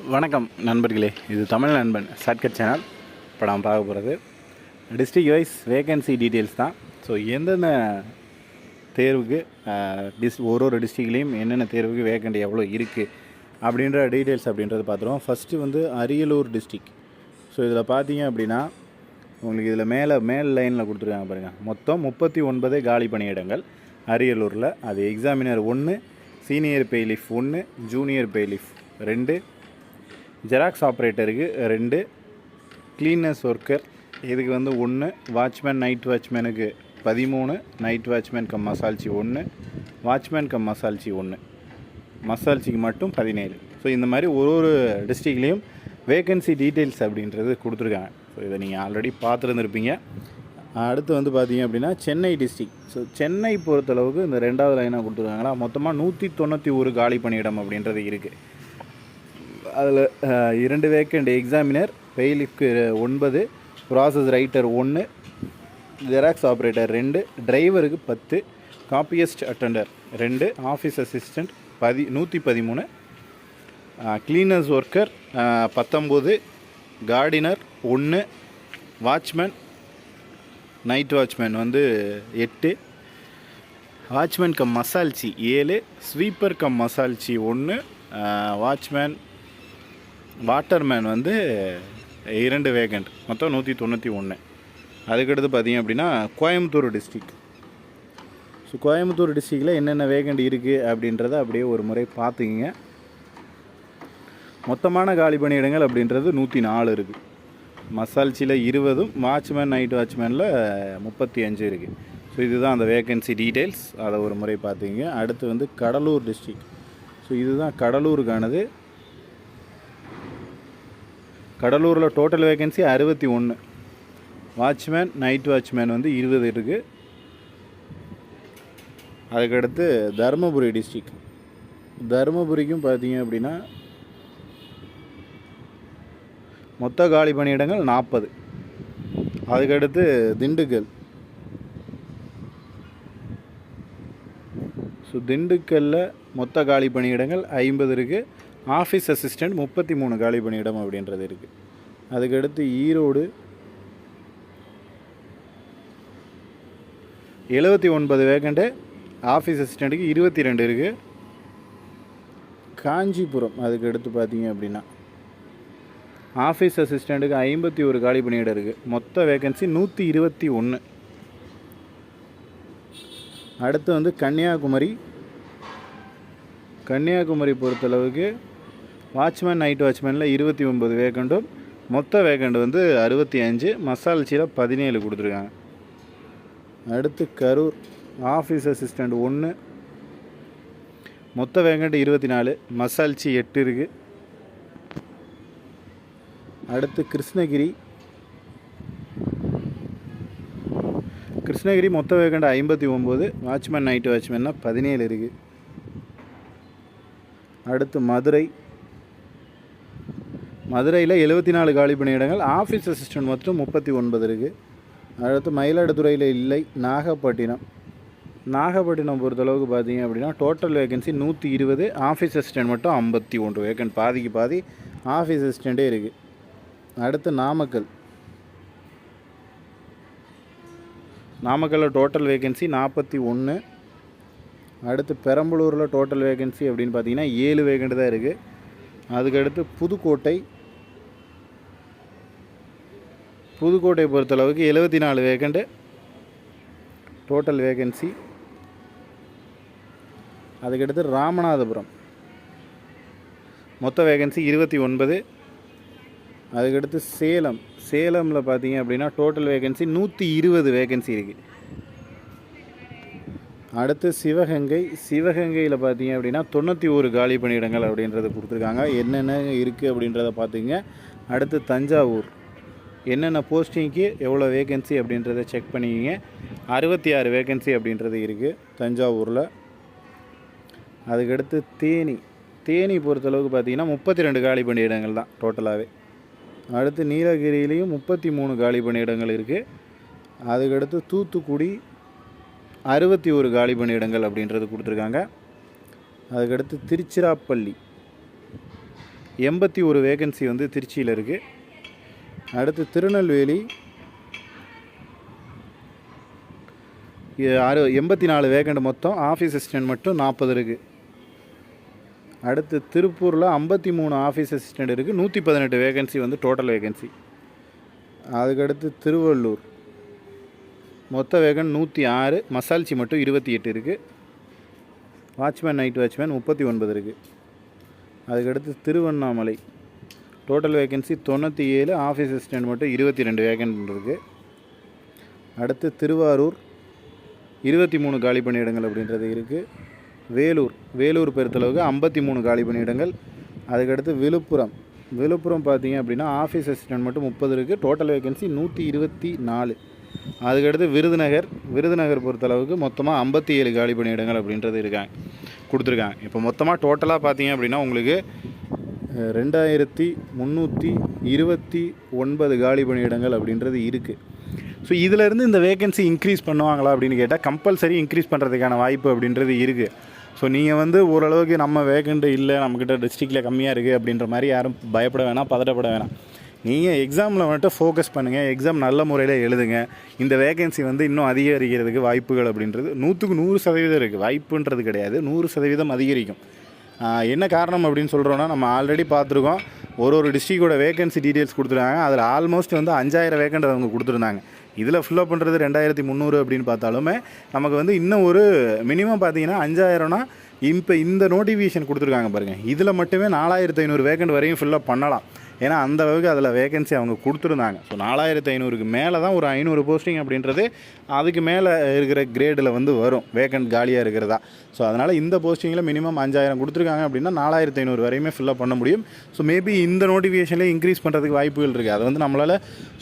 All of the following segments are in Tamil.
வணக்கம் நண்பர்களே, இது தமிழ் நண்பன் ஷார்ட்கட் சேனல். இப்போ நான் பார்க்க போகிறது டிஸ்ட்ரிக் வைஸ் வேகன்சி டீட்டெயில்ஸ் தான். ஸோ எந்தெந்த தேர்வுக்கு ஒரு டிஸ்ட்ரிக்ட்லேயும் என்னென்ன தேர்வுக்கு வேகண்ட் எவ்வளோ இருக்குது அப்படின்ற டீட்டெயில்ஸ் அப்படின்றத பார்த்துருவோம். ஃபஸ்ட்டு வந்து அரியலூர் டிஸ்ட்ரிக். ஸோ இதில் பார்த்தீங்க அப்படின்னா உங்களுக்கு இதில் மேல் லைனில் கொடுத்துருக்காங்க பாருங்கள். மொத்தம் 39 காலி பணியிடங்கள் அரியலூரில். அது examiner 1, senior bailiff 1, junior bailiff 2, xerox ஆப்ரேட்டருக்கு 2, க்ளீனர்ஸ் ஒர்க்கர் இதுக்கு வந்து 1, வாட்ச்மேன் நைட் வாட்ச்மேனுக்கு 13, நைட் வாட்ச்மேன் கம் மசால்ச்சி 1, வாட்ச்மேன் கம் மசால்ச்சி 1, மசால்ச்சிக்கு மட்டும் 17. ஸோ இந்த மாதிரி ஒரு டிஸ்ட்ரிக்ட்லேயும் வேகன்சி டீட்டெயில்ஸ் அப்படின்றது கொடுத்துருக்காங்க. ஸோ இதை நீங்கள் ஆல்ரெடி பார்த்துருந்துருப்பீங்க. அடுத்து வந்து பார்த்தீங்க அப்படின்னா சென்னை டிஸ்ட்ரிக். ஸோ சென்னை பொறுத்தளவுக்கு இந்த 2வது லைனாக கொடுத்துருக்காங்களா, மொத்தமாக 191 காலி பணியிடம் அப்படின்றது இருக்குது. அதில் 2 வேக்கண்ட் எக்ஸாமினர், பெய்லிஃப்க்கு 9, ப்ராசஸ் ரைட்டர் 1, ஜெராக்ஸ் ஆப்ரேட்டர் 2, டிரைவருக்கு 10, copyist attender 2, office assistant 113, cleaners worker 19, gardener 1, watchman night watchman வந்து 8, வாட்ச்மேன் கம் மசால்ச்சி 7, ஸ்வீப்பர் கம் மசால்ச்சி 1, வாட்ச்மேன் வாட்டர்மேன் வந்து 2 வேகண்ட், மொத்தம் 191. அதுக்கடுத்து பார்த்தீங்க அப்படின்னா கோயம்புத்தூர் டிஸ்ட்ரிக். ஸோ கோயம்புத்தூர் டிஸ்ட்ரிக்டில் என்னென்ன வேகண்ட் இருக்குது அப்படின்றத அப்படியே ஒரு முறை பார்த்துக்கிங்க. மொத்தமான காலி பணியிடங்கள் அப்படின்றது 104 இருக்குது. மசால்ச்சியில் 20, வாட்ச்மேன் நைட் வாட்ச்மேனில் 35 இருக்குது. ஸோ இதுதான் அந்த வேகன்சி டீட்டெயில்ஸ், அதை ஒரு முறை பார்த்துக்கிங்க. அடுத்து வந்து கடலூர் டிஸ்ட்ரிக். ஸோ இதுதான் கடலூருக்கானது. கடலூரில் total vacancy 61, watchman night watchman வந்து 20 இருக்குது. அதுக்கடுத்து தருமபுரி டிஸ்ட்ரிக். தருமபுரிக்கும் பார்த்தீங்க அப்படின்னா மொத்த காலி பணியிடங்கள் 40. அதுக்கடுத்து திண்டுக்கல். ஸோ திண்டுக்கல்லில் மொத்த காலி பணியிடங்கள் 50 இருக்குது. ஆஃபீஸ் அசிஸ்டண்ட் 33 காலி பணியிடம் அப்படின்றது இருக்குது. அதுக்கடுத்து ஈரோடு 79 வேகண்ட்டு, ஆஃபீஸ் அசிஸ்டண்ட்டுக்கு 22 இருக்குது. காஞ்சிபுரம் அதுக்கடுத்து பார்த்தீங்க அப்படின்னா ஆஃபீஸ் அசிஸ்டண்ட்டுக்கு 51 காலி பணியிடம் இருக்குது. மொத்த வேகன்சி 121. அடுத்து வந்து கன்னியாகுமரி பொறுத்தளவுக்கு வாட்ச்மேன் நைட் வாட்ச்மேனில் 29 வேகண்டும், மொத்த வேகண்ட் வந்து 65, மசால்ச்சியில் 17 கொடுத்துருக்காங்க. அடுத்து கரூர் ஆஃபீஸ் அசிஸ்டண்ட் 1, மொத்த வேகண்ட் 24, மசால்ச்சி 8 இருக்குது. அடுத்து கிருஷ்ணகிரி மொத்த வேகண்ட் 59, வாட்ச்மேன் நைட் வாட்ச்மேன்னா 17 இருக்குது. அடுத்து மதுரையில் 74 காலி பணியிடங்கள், ஆஃபீஸ் அசிஸ்டண்ட் மட்டும் 39 இருக்குது. அடுத்து மயிலாடுதுறையில் இல்லை. நாகப்பட்டினம் பொறுத்தளவுக்கு பார்த்தீங்க அப்படின்னா டோட்டல் வேகன்சி 120, ஆஃபீஸ் அசிஸ்டண்ட் மட்டும் 51 வேகண்ட், பாதிக்கு பாதி ஆஃபீஸ் அசிஸ்டண்ட்டே இருக்குது. அடுத்து நாமக்கல்லில் டோட்டல் வேகன்சி 41. அடுத்து பெரம்பலூரில் டோட்டல் வேகன்சி அப்படின்னு பார்த்தீங்கன்னா 7 வேகண்ட் தான் இருக்குது. அதுக்கடுத்து புதுக்கோட்டை பொறுத்தளவுக்கு 74 வேகண்ட்டு டோட்டல் வேகன்சி. அதுக்கடுத்து ராமநாதபுரம் மொத்த வேகன்சி 29. அதுக்கடுத்து சேலமில் பார்த்தீங்க அப்படின்னா டோட்டல் வேகன்சி 120 வேகன்சி இருக்குது. அடுத்து சிவகங்கையில் பார்த்தீங்க அப்படின்னா 91 காலி பணியிடங்கள் அப்படின்றத கொடுத்துருக்காங்க. என்னென்ன இருக்குது அப்படின்றத பார்த்துங்க. அடுத்து தஞ்சாவூர் என்னென்ன போஸ்டிங்க்கு எவ்வளோ வேகன்சி அப்படின்றத செக் பண்ணிக்கிங்க. 66 வேகன்சி அப்படின்றது இருக்குது தஞ்சாவூரில். அதுக்கடுத்து தேனி பொறுத்தளவுக்கு பார்த்தீங்கன்னா 32 காலி பணியிடங்கள் தான் டோட்டலாகவே. அடுத்து நீலகிரியிலையும் 33 காலி பணியிடங்கள் இருக்குது. அதுக்கடுத்து தூத்துக்குடி 61 காலி பணியிடங்கள் அப்படின்றது கொடுத்துருக்காங்க. அதுக்கடுத்து 81 வேகன்சி வந்து திருச்சியில் இருக்குது. அடுத்து திருநெல்வேலி 84 வேகண்ட் மொத்தம். ஆஃபீஸ் அசிஸ்டன்ட் மட்டும் 40 இருக்குது. அடுத்து திருப்பூரில் 53 ஆஃபீஸ் அசிஸ்டண்ட் இருக்குது. 118 வேகன்சி வந்து டோட்டல் வேகன்சி. அதுக்கடுத்து திருவள்ளூர் மொத்த வேகண்ட் 106, மசால்ச்சி மட்டும் 28 இருக்குது. வாட்ச்மேன் நைட் வாட்ச்மேன் 39 இருக்குது. அதுக்கடுத்து Tiruvannamalai total vacancy 97, office assistant மட்டும் 22 வேகண்ட் இருக்குது. அடுத்து திருவாரூர் 23 காலி பணியிடங்கள் அப்படின்றது இருக்குது. வேலூர் பொறுத்தளவுக்கு 53 காலி பணியிடங்கள். அதுக்கடுத்து விழுப்புரம் பார்த்தீங்க அப்படின்னா ஆஃபீஸ் அசிஸ்டண்ட் மட்டும் 30 இருக்குது. Total vacancy 124. அதுக்கடுத்து விருதுநகர் பொறுத்தளவுக்கு மொத்தமாக 57 காலி பணியிடங்கள் அப்படின்றது கொடுத்துருக்காங்க. இப்போ மொத்தமாக டோட்டலாக பார்த்தீங்க அப்படின்னா உங்களுக்கு 2329 காலி பணியிடங்கள் அப்படின்றது இருக்குது. ஸோ இதிலேருந்து இந்த வேகன்சி இன்க்ரீஸ் பண்ணுவாங்களா அப்படின்னு கேட்டால் கம்பல்சரி இன்க்ரீஸ் பண்ணுறதுக்கான வாய்ப்பு அப்படின்றது இருக்குது. ஸோ நீங்கள் வந்து ஓரளவுக்கு நம்ம வேகண்ட் இல்லை, நம்மக்கிட்ட டிஸ்ட்ரிக்டில் கம்மியாக இருக்குது அப்படின்ற மாதிரி யாரும் பயப்பட வேணாம், பதட்டப்பட வேணாம். நீங்கள் எக்ஸாமில் மட்டும் ஃபோக்கஸ் பண்ணுங்கள். எக்ஸாம் நல்ல முறையில் எழுதுங்க. இந்த வேகன்சி வந்து இன்னும் அதிகரிக்கிறதுக்கு வாய்ப்புகள் அப்படின்றது 100% இருக்குது. வாய்ப்புன்றது கிடையாது, 100% அதிகரிக்கும். என்ன காரணம் அப்படின்னு சொல்கிறோன்னா, நம்ம ஆல்ரெடி பார்த்துருக்கோம். ஒரு டிஸ்ட்ரிக்டோட வேகன்சி டீட்டெயில்ஸ் கொடுத்துருக்காங்க. அதில் ஆல்மோஸ்ட் வந்து 5000 வேகண்ட் அவங்க கொடுத்துருந்தாங்க. இதில் ஃபில்லப் பண்ணுறது 2300 அப்படின்னு பார்த்தாலுமே நமக்கு வந்து இன்னும் ஒரு மினிமம் பார்த்தீங்கன்னா 5000னா இப்போ இந்த நோட்டிஃபிகேஷன் கொடுத்துருக்காங்க பாருங்கள், இதில் மட்டுமே 4500 வேகண்ட் வரையும் ஃபில்லப் பண்ணலாம். ஏன்னா அந்த அளவுக்கு அதில் வேகன்சி அவங்க கொடுத்துருந்தாங்க. ஸோ 4500க்கு மேலே தான் ஒரு 500 போஸ்டிங் அப்படின்றது அதுக்கு மேலே இருக்கிற கிரேடில் வந்து வரும், வேகண்ட் காலியாக இருக்கிறதா. ஸோ அதனால் இந்த போஸ்டிங்கில் மினிமம் 5000 கொடுத்துருக்காங்க அப்படின்னா 4500 வரையுமே ஃபில்லப் பண்ண முடியும். ஸோ மேபி இந்த நோட்டிஃபிகேஷன்லேயே இன்க்ரீஸ் பண்ணுறதுக்கு வாய்ப்புகள் இருக்குது. அது வந்து நம்மளால்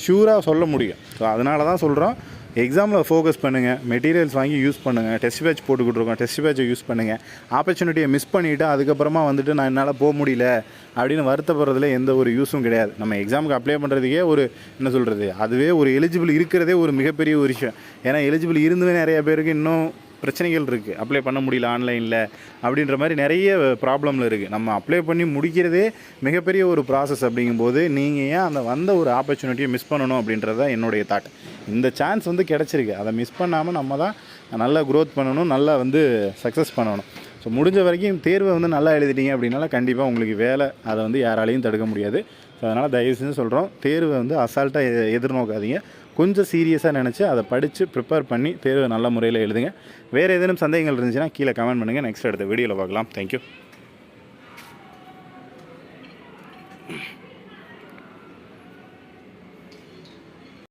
ஷூராக சொல்ல முடியும். ஸோ அதனால தான் சொல்கிறோம், எக்ஸாமில் ஃபோக்கஸ் பண்ணுங்கள், மெட்டீரியல்ஸ் வாங்கி யூஸ் பண்ணுங்கள். டெஸ்ட் பேட்ச் போட்டுக்கிட்டுருக்கோம், டெஸ்ட் பேட்சை யூஸ் பண்ணுங்கள். ஆப்பர்ச்சுனிட்டியை மிஸ் பண்ணிவிட்டு அதுக்கப்புறமா வந்துட்டு நான் என்னால் போக முடியல அப்படின்னு வருத்தப்படுறதுல எந்த ஒரு யூஸும் கிடையாது. நம்ம எக்ஸாமுக்கு அப்ளை பண்ணுறதுக்கே ஒரு என்ன சொல்கிறது, அதுவே ஒரு எலிஜிபிள் இருக்கிறதே ஒரு மிகப்பெரிய ஒரு விஷயம். ஏன்னா எலிஜிபிள் இருந்துமே நிறைய பேருக்கு இன்னும் பிரச்சனைகள் இருக்குது, அப்ளை பண்ண முடியல ஆன்லைனில் அப்படின்ற மாதிரி நிறைய ப்ராப்ளமில் இருக்குது. நம்ம அப்ளை பண்ணி முடிக்கிறதே மிகப்பெரிய ஒரு ப்ராசஸ். அப்படிங்கும்போது நீங்கள் ஏன் அந்த வந்த ஒரு ஆப்பர்ச்சுனிட்டியை மிஸ் பண்ணணும் அப்படின்றது தான் என்னுடைய தாட். இந்த சான்ஸ் வந்து கிடச்சிருக்கு, அதை மிஸ் பண்ணாமல் நம்ம தான் நல்லா க்ரோத் பண்ணணும், நல்லா வந்து சக்ஸஸ் பண்ணணும். ஸோ முடிஞ்ச வரைக்கும் தேர்வை வந்து நல்லா எழுதிட்டீங்க அப்படின்னால கண்டிப்பாக உங்களுக்கு வேலை அதை வந்து யாராலையும் தடுக்க முடியாது. ஸோ அதனால் தயவு செஞ்சு சொல்கிறோம், தேர்வை வந்து அசால்ட்டாக எதிர்நோக்காதீங்க. கொஞ்சம் சீரியஸாக நினச்சி அதை படித்து ப்ரிப்பேர் பண்ணி தேர்வை நல்ல முறையில் எழுதுங்க. வேறு ஏதேனும் சந்தேகங்கள் இருந்துச்சுன்னா கீழே கமெண்ட் பண்ணுங்கள். நெக்ஸ்ட் அடுத்த வீடியோவில் பார்க்கலாம். தேங்க்யூ.